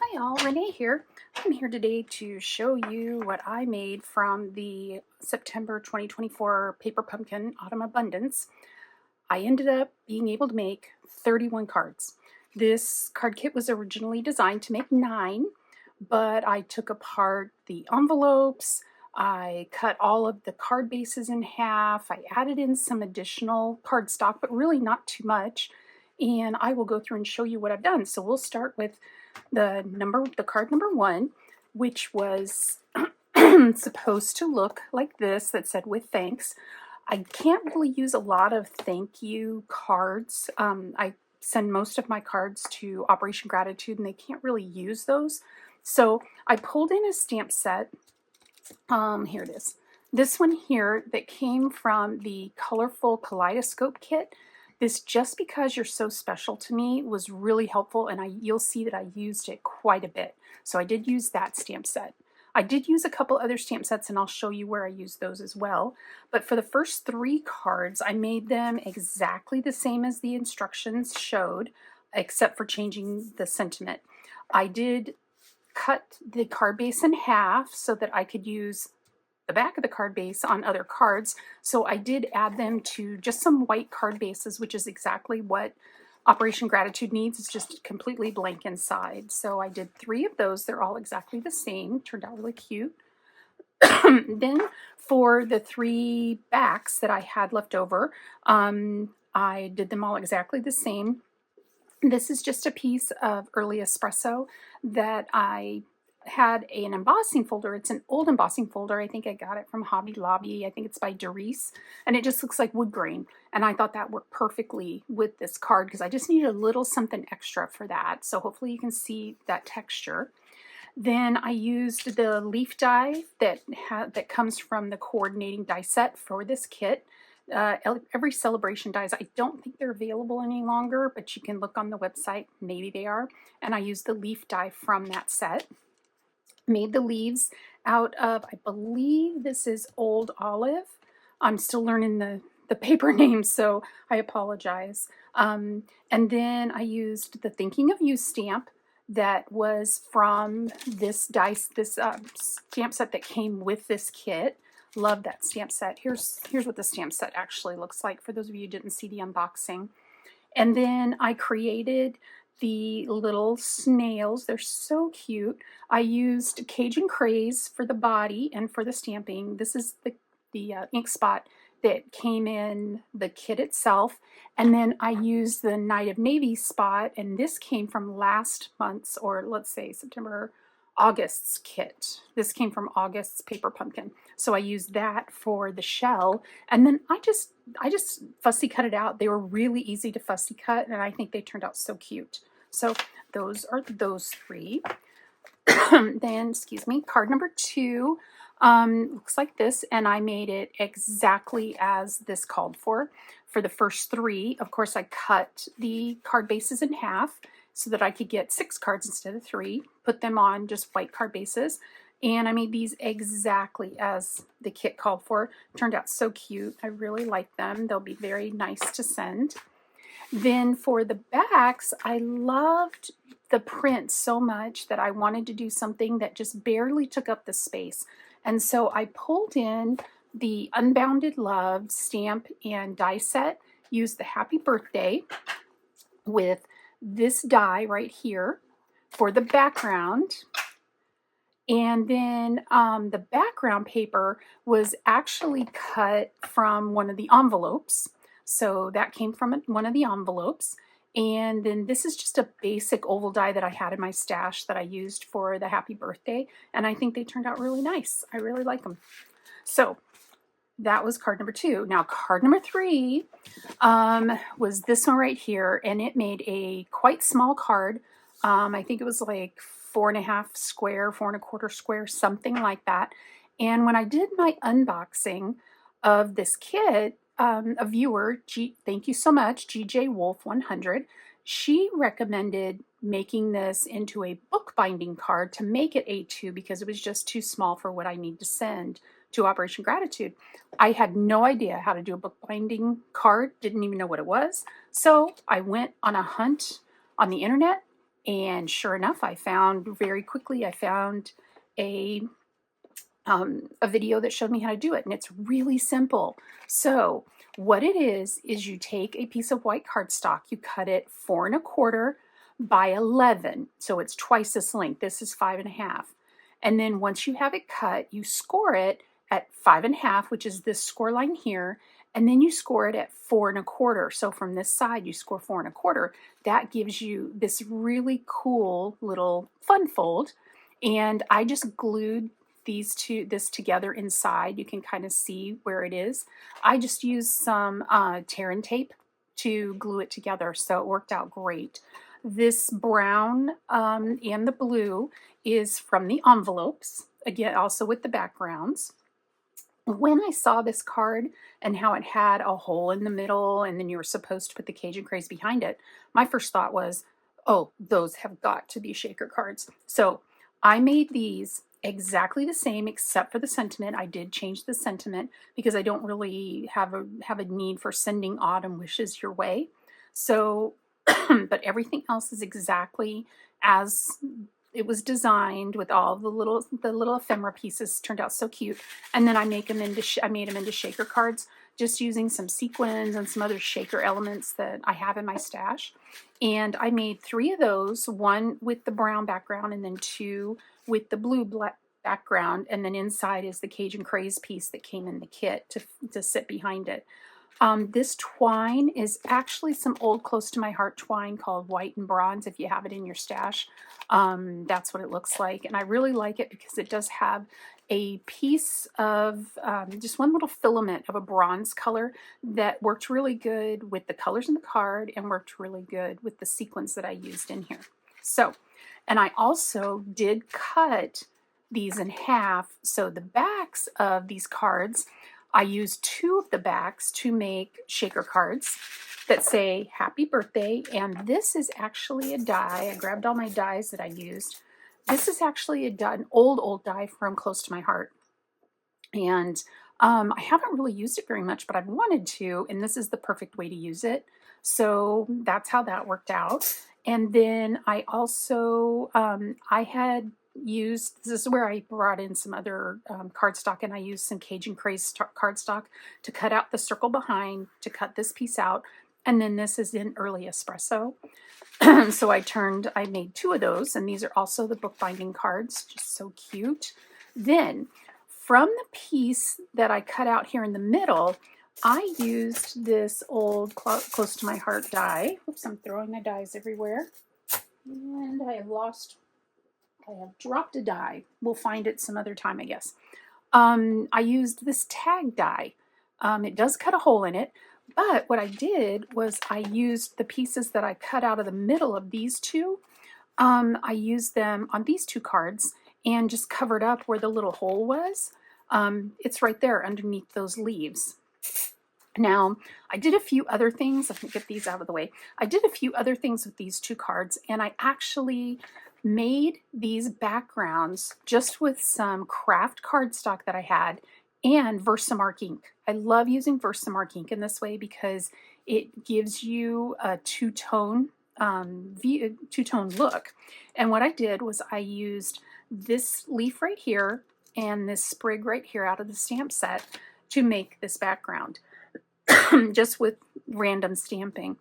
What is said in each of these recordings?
Hi all, Renee here. I'm here today to show you what I made from the September 2024 Paper Pumpkin Autumn Abundance. I ended up being able to make 31 cards. This card kit was originally designed to make 9, but I took apart the envelopes, I cut all of the card bases in half, I added in some additional cardstock, but really not too much, and I will go through and show you what I've done. So we'll start with the card number 1, which was supposed to look like this, that said "with thanks." I can't really use a lot of thank you cards. I send most of my cards to Operation Gratitude and they can't really use those. So I pulled in a stamp set. Here it is. This one here that came from the Colorful Kaleidoscope kit. This "Just Because You're So Special to Me" was really helpful, and you'll see that I used it quite a bit. So I did use that stamp set. I did use a couple other stamp sets, and I'll show you where I used those as well. But for the first 3 cards, I made them exactly the same as the instructions showed, except for changing the sentiment. I did cut the card base in half so that I could use the back of the card base on other cards. So I did add them to just some white card bases, which is exactly what Operation Gratitude needs. It's just completely blank inside. So I did 3 of those. They're all exactly the same. Turned out really cute. Then for the 3 backs that I had left over, I did them all exactly the same. This is just a piece of early espresso that I had an embossing folder. It's an old embossing folder. I think I got it from Hobby Lobby. I think it's by Doris, and it just looks like wood grain. And I thought that worked perfectly with this card because I just needed a little something extra for that. So hopefully you can see that texture. Then I used the leaf die that comes from the coordinating die set for this kit. Every celebration dies, I don't think they're available any longer, but you can look on the website, maybe they are. And I used the leaf die from that set. Made the leaves out of, I believe this is Old Olive. I'm still learning the paper names, so I apologize. And then I used the Thinking of You stamp that was from this stamp set that came with this kit. Love that stamp set. Here's what the stamp set actually looks like for those of you who didn't see the unboxing. And then I created the little snails. They're so cute. I used Cajun Craze for the body and for the stamping. This is the ink spot that came in the kit itself. And then I used the Night of Navy spot, and this came from last month's, or let's say August's kit. This came from August's Paper Pumpkin. So I used that for the shell, and then I just fussy cut it out. They were really easy to fussy cut, and I think they turned out so cute. So those are those 3. Then, excuse me, card number 2 looks like this, and I made it exactly as this called for. For the first 3, of course, I cut the card bases in half so that I could get 6 cards instead of 3, put them on just white card bases, and I made these exactly as the kit called for. Turned out so cute. I really like them. They'll be very nice to send. Then for the backs, I loved the print so much that I wanted to do something that just barely took up the space. And so I pulled in the Unbounded Love stamp and die set, used the Happy Birthday with this die right here for the background. And then the background paper was actually cut from one of the envelopes. So that came from one of the envelopes. And then this is just a basic oval die that I had in my stash that I used for the Happy Birthday. And I think they turned out really nice. I really like them. So that was card number 2. Now card number 3 was this one right here. And it made a quite small card. I think it was like 4.5 square, 4.25 square, something like that. And when I did my unboxing of this kit, a viewer, thank you so much, GJ Wolf 100, she recommended making this into a bookbinding card to make it A2 because it was just too small for what I need to send to Operation Gratitude. I had no idea how to do a bookbinding card, didn't even know what it was. So I went on a hunt on the internet And sure enough, I found a video that showed me how to do it, and it's really simple. So what it is you take a piece of white cardstock, you cut it 4 1/4 by 11, so it's twice this length. This is 5 1/2, and then once you have it cut, you score it at 5 1/2, which is this score line here, and then you score it at 4 1/4. So from this side, you score 4 1/4. That gives you this really cool little fun fold, and I just glued this together inside. You can kind of see where it is. I just used some tear and tape to glue it together, so it worked out great. This brown and the blue is from the envelopes, again, also with the backgrounds. When I saw this card and how it had a hole in the middle and then you were supposed to put the Cajun craze behind it, my first thought was, oh, those have got to be shaker cards. So I made these exactly the same except for the sentiment. I did change the sentiment because I don't really have a need for sending autumn wishes your way. So, but everything else is exactly as it was designed, with all the little ephemera pieces. Turned out so cute. And then I made them into shaker cards, just using some sequins and some other shaker elements that I have in my stash. And I made 3 of those, one with the brown background and then 2 with the blue background, and then inside is the Cajun craze piece that came in the kit to sit behind it. This twine is actually some old close to my heart twine called white and bronze. If you have it in your stash, that's what it looks like. And I really like it because it does have a piece of just one little filament of a bronze color that worked really good with the colors in the card and worked really good with the sequins that I used in here. So, and I also did cut these in half. So the backs of these cards, I used 2 of the backs to make shaker cards that say happy birthday. And this is actually a die. I grabbed all my dies that I used. This is actually an old die from close to my heart. And I haven't really used it very much, but I've wanted to, and this is the perfect way to use it. So that's how that worked out. And then I also, I had used, this is where I brought in some other cardstock, and I used some Cajun Craze cardstock to cut out the circle behind, to cut this piece out. And then this is in early espresso. So I made 2 of those, and these are also the bookbinding cards, just so cute. Then from the piece that I cut out here in the middle, I used this old close to my heart die. Oops, I'm throwing my dies everywhere. And I have dropped a die. We'll find it some other time, I guess. I used this tag die. It does cut a hole in it, but what I did was I used the pieces that I cut out of the middle of these 2. I used them on these 2 cards and just covered up where the little hole was. It's right there underneath those leaves. Now, I did a few other things. Let me get these out of the way. I did a few other things with these 2 cards, and I actually made these backgrounds just with some craft cardstock that I had and Versamark ink. I love using Versamark ink in this way because it gives you a two-tone look. And what I did was I used this leaf right here and this sprig right here out of the stamp set to make this background, just with random stamping.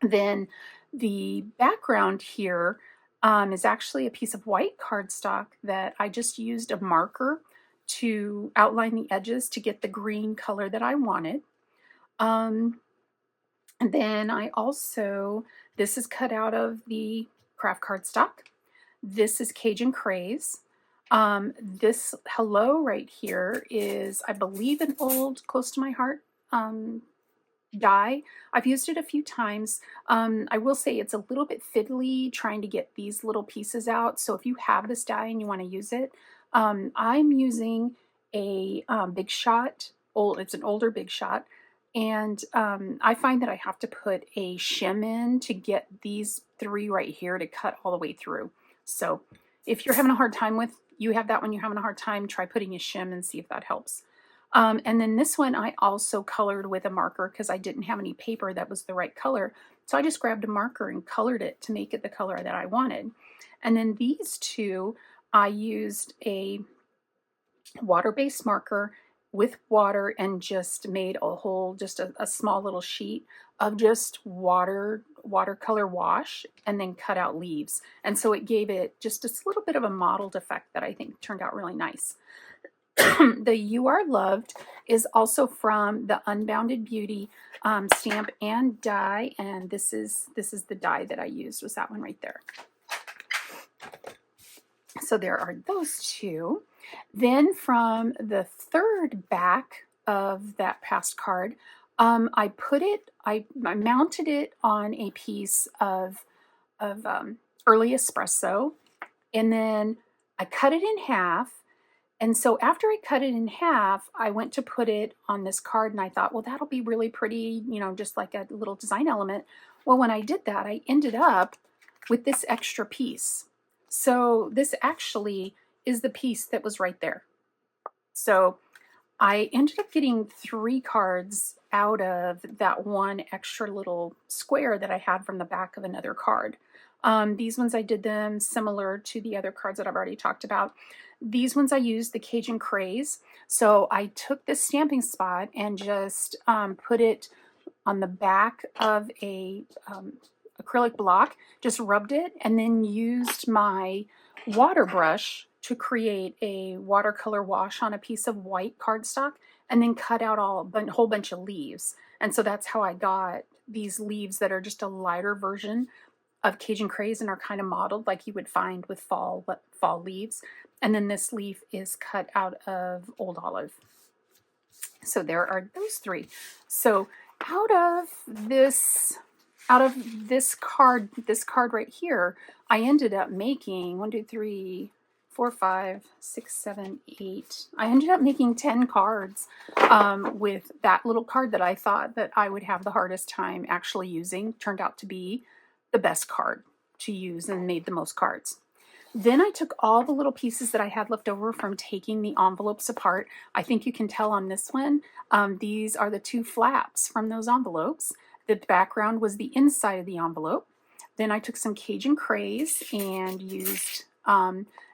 Then the background here is actually a piece of white cardstock that I just used a marker to outline the edges to get the green color that I wanted. And then I also, this is cut out of the craft cardstock. This is Cajun Craze. This hello right here is, I believe, an old close to my heart die. I've used it a few times. I will say it's a little bit fiddly trying to get these little pieces out. So if you have this die and you want to use it, I'm using a Big Shot. It's an older Big Shot. And I find that I have to put a shim in to get these 3 right here to cut all the way through. So if you're having a hard time with, you have that one, you're having a hard time, try putting a shim and see if that helps. And then this one I also colored with a marker because I didn't have any paper that was the right color. So I just grabbed a marker and colored it to make it the color that I wanted. And then these two, I used a water-based marker with water and just made a whole, just a small little sheet of just watercolor wash, and then cut out leaves. And so it gave it just a little bit of a mottled effect that I think turned out really nice. The You Are Loved is also from the Unbounded Beauty stamp and die, and this is the die that I used, was that one right there. So there are those two. Then from the third back of that past card, I mounted it on a piece of early espresso, and then I cut it in half. And so after I cut it in half, I went to put it on this card, and I thought, well, that'll be really pretty, you know, just like a little design element. Well, when I did that, I ended up with this extra piece. So this actually is the piece that was right there. So I ended up getting 3 cards out of that one extra little square that I had from the back of another card. These ones, I did them similar to the other cards that I've already talked about. These ones I used the Cajun Craze. So I took this stamping spot and just put it on the back of a acrylic block, just rubbed it, and then used my water brush to create a watercolor wash on a piece of white cardstock, and then cut out a whole bunch of leaves. And so that's how I got these leaves that are just a lighter version of Cajun Craze and are kind of modeled like you would find with fall leaves. And then this leaf is cut out of Old Olive. So there are those 3. So out of this card right here, I ended up making 1, 2, 3, 4, 5, 6, 7, 8. I ended up making 10 cards with that little card that I thought that I would have the hardest time actually using. Turned out to be the best card to use and made the most cards. Then I took all the little pieces that I had left over from taking the envelopes apart. I think you can tell on this one, these are the 2 flaps from those envelopes. The background was the inside of the envelope. Then I took some Cajun Craze and used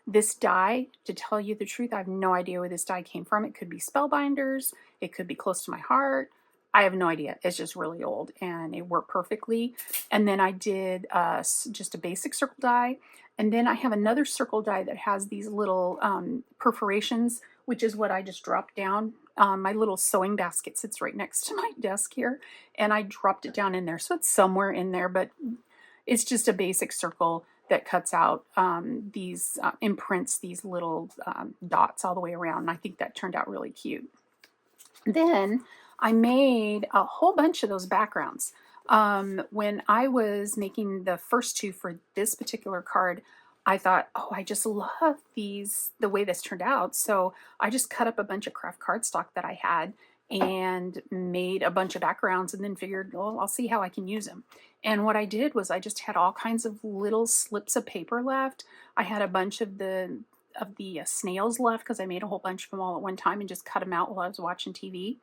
this die. To tell you the truth, I have no idea where this die came from. It could be Spellbinders. It could be close to my heart. I have no idea. It's just really old, and it worked perfectly. And then I did just a basic circle die. And then I have another circle die that has these little perforations, which is what I just dropped down. My little sewing basket sits right next to my desk here, and I dropped it down in there. So it's somewhere in there, but it's just a basic circle that cuts out imprints these little dots all the way around. And I think that turned out really cute. Then I made a whole bunch of those backgrounds. When I was making the first 2 for this particular card, I thought, oh, I just love the way this turned out. So I just cut up a bunch of craft cardstock that I had and made a bunch of backgrounds, and then figured, well, I'll see how I can use them. And what I did was I just had all kinds of little slips of paper left. I had a bunch of the snails left because I made a whole bunch of them all at one time and just cut them out while I was watching TV.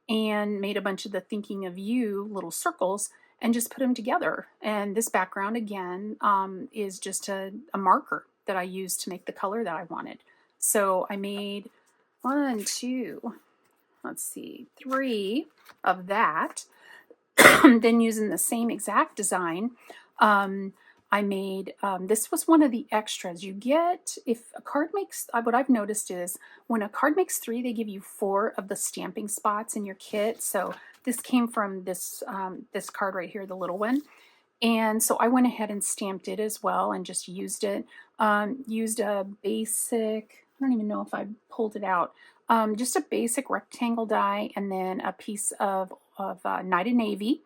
And made a bunch of the Thinking of You little circles and just put them together. And this background, again, is just a marker that I used to make the color that I wanted. So I made 1, 2, let's see, 3 of that. Then using the same exact design, I made, this was one of the extras. You get, if a card makes, what I've noticed is when a card makes 3, they give you 4 of the stamping spots in your kit. So this came from this card right here, the little one. And so I went ahead and stamped it as well and just used it. Used a basic, I don't even know if I pulled it out, just a basic rectangle die, and then a piece of Night of Navy.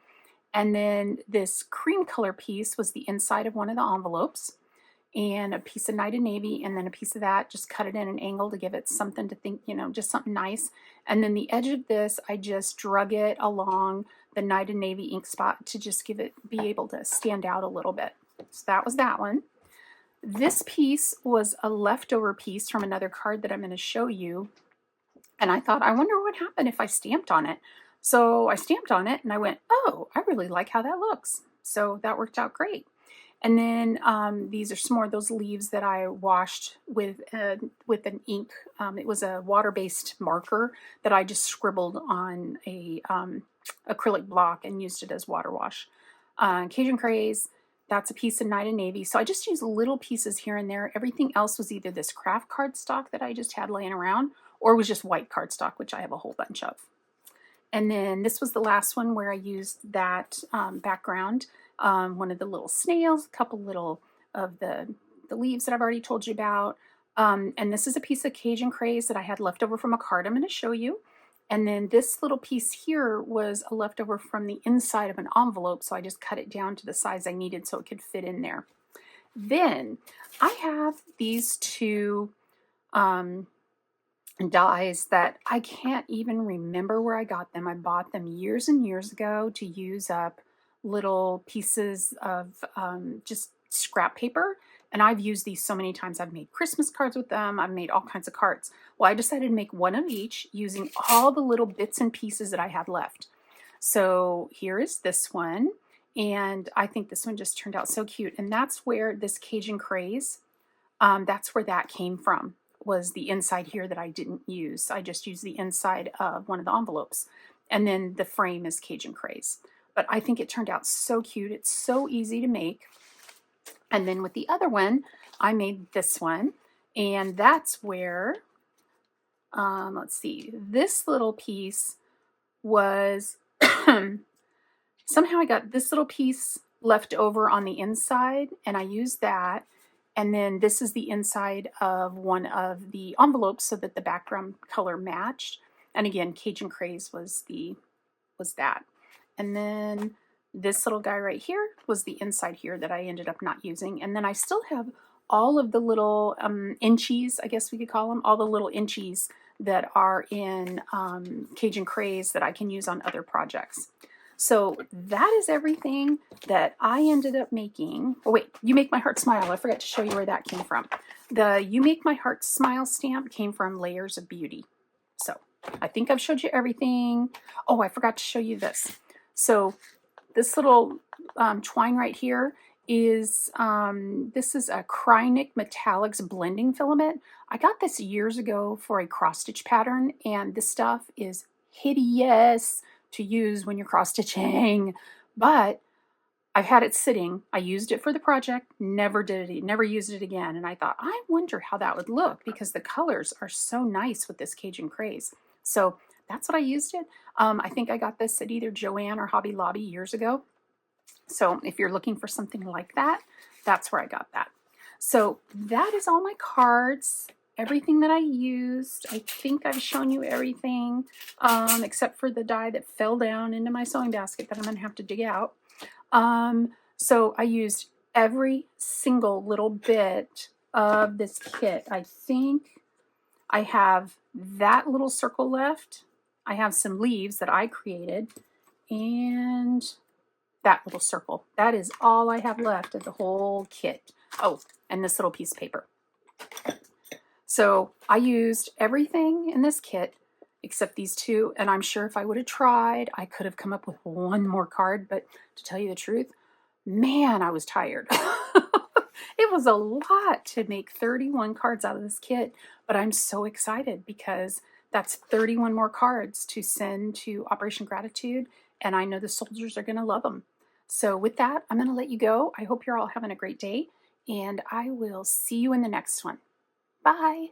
And then this cream color piece was the inside of one of the envelopes, and a piece of Night of Navy, and then a piece of that, just cut it in an angle to give it something to think, you know, just something nice. And then the edge of this, I just drug it along the Night of Navy ink spot to just be able to stand out a little bit. So that was that one. This piece was a leftover piece from another card that I'm going to show you. And I thought, I wonder what would happen if I stamped on it. So I stamped on it and I went, oh, I really like how that looks. So that worked out great. And then these are some more of those leaves that I washed with an ink. It was a water-based marker that I just scribbled on a acrylic block and used it as water wash. Cajun Craze, that's a piece of Night and Navy. So I just used little pieces here and there. Everything else was either this craft cardstock that I just had laying around, or was just white cardstock, which I have a whole bunch of. And then this was the last one where I used that background, one of the little snails, a couple little of the leaves that I've already told you about. And this is a piece of Cajun Craze that I had left over from a card I'm going to show you. And then this little piece here was a leftover from the inside of an envelope, so I just cut it down to the size I needed so it could fit in there. Then I have these two dies that I can't even remember where I got them. I bought them years and years ago to use up little pieces of just scrap paper. And I've used these so many times. I've made Christmas cards with them. I've made all kinds of cards. Well, I decided to make one of each using all the little bits and pieces that I had left. So here is this one. And I think this one just turned out so cute. And that's where this Cajun Craze, that's where that came from, was the inside here that I didn't use. I just used the inside of one of the envelopes. And then the frame is Cajun Craze. But I think it turned out so cute. It's so easy to make. And then with the other one, I made this one. And that's where, let's see, this little piece was, somehow I got this little piece left over on the inside, and I used that. And then this is the inside of one of the envelopes so that the background color matched. And again, Cajun Craze was that. And then this little guy right here was the inside here that I ended up not using. And then I still have all of the little inchies, I guess we could call them, all the little inchies that are in Cajun Craze that I can use on other projects. So that is everything that I ended up making. Oh wait, You Make My Heart Smile. I forgot to show you where that came from. The You Make My Heart Smile stamp came from Layers of Beauty. So I think I've showed you everything. Oh, I forgot to show you this. So this little twine right here is, this is a Krynic Metallics blending filament. I got this years ago for a cross stitch pattern, and this stuff is hideous to use when you're cross stitching, but I've had it sitting. I used it for the project, never used it again. And I thought, I wonder how that would look, because the colors are so nice with this Cajun Craze. So that's what I used it. I think I got this at either Joann or Hobby Lobby years ago. So if you're looking for something like that, that's where I got that. So that is all my cards. Everything that I used. I think I've shown you everything, except for the die that fell down into my sewing basket that I'm going to have to dig out. So I used every single little bit of this kit. I think I have that little circle left. I have some leaves that I created, and that little circle. That is all I have left of the whole kit. Oh, and this little piece of paper. So I used everything in this kit except these two, and I'm sure if I would have tried, I could have come up with one more card, but to tell you the truth, man, I was tired. It was a lot to make 31 cards out of this kit, but I'm so excited because that's 31 more cards to send to Operation Gratitude, and I know the soldiers are going to love them. So with that, I'm going to let you go. I hope you're all having a great day, and I will see you in the next one. Bye.